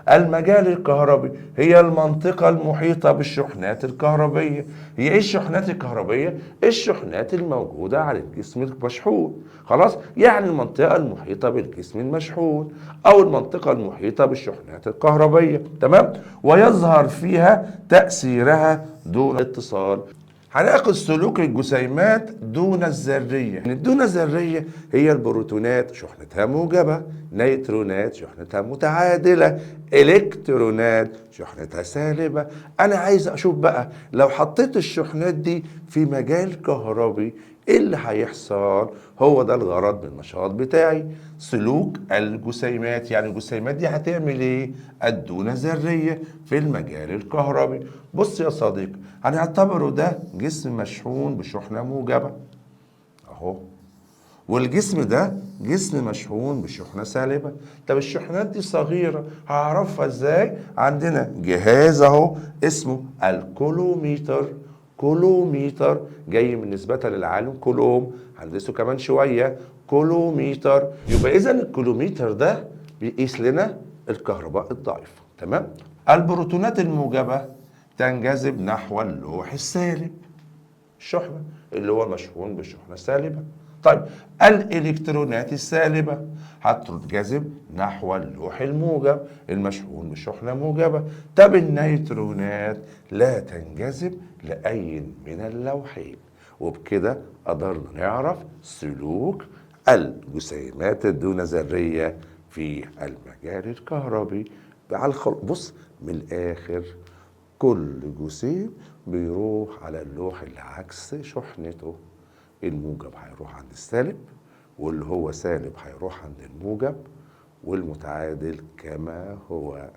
المجال الكهربي هي المنطقة المحيطة بالشحنات الكهربية. هي ايه الشحنات الكهربية؟ الشحنات الموجودة على الجسم المشحون. خلاص، يعني المنطقة المحيطة بالجسم المشحون او المنطقة المحيطة بالشحنات الكهربية. تمام. ويظهر فيها تأثيرها دون اتصال. هناخد سلوك الجسيمات دون الذرية. الدون الذرية هي البروتونات شحنتها موجبة، نيترونات شحنتها متعادلة، الكترونات شحنتها سالبة. انا عايز اشوف بقى لو حطيت الشحنات دي في مجال كهربي ايه اللي هيحصل. هو ده الغرض من النشاط بتاعي، سلوك الجسيمات. يعني الجسيمات دي هتعمل ايه؟ الدون ذرية في المجال الكهربي. بص يا صديقي، هنعتبره ده جسم مشحون بشحنة موجبة اهو، والجسم ده جسم مشحون بشحنة سالبة. طب الشحنات دي صغيرة هعرفها ازاي؟ عندنا جهاز اهو اسمه الكولوميتر. كولوميتر جاي من نسبة للعالم كولوم، هندرسه كمان شوية. كولوميتر، يبقى اذا الكولوميتر ده بيقيس لنا الكهرباء الضعيفة. تمام. البروتونات الموجبة تنجذب نحو اللوح السالب، الشحنة اللي هو مشحون بشحنة سالبة. طيب الإلكترونات السالبة هتنجذب نحو اللوح الموجب المشحون بشحنة موجبة. طب النيترونات لا تنجذب لأي من اللوحين. وبكده قدرنا نعرف سلوك الجسيمات الدون ذرية في المجال الكهربي. بص من الآخر، كل جسيم بيروح على اللوح اللي عكس شحنته. الموجب هيروح عند السالب، واللي هو سالب هيروح عند الموجب، والمتعادل كما هو.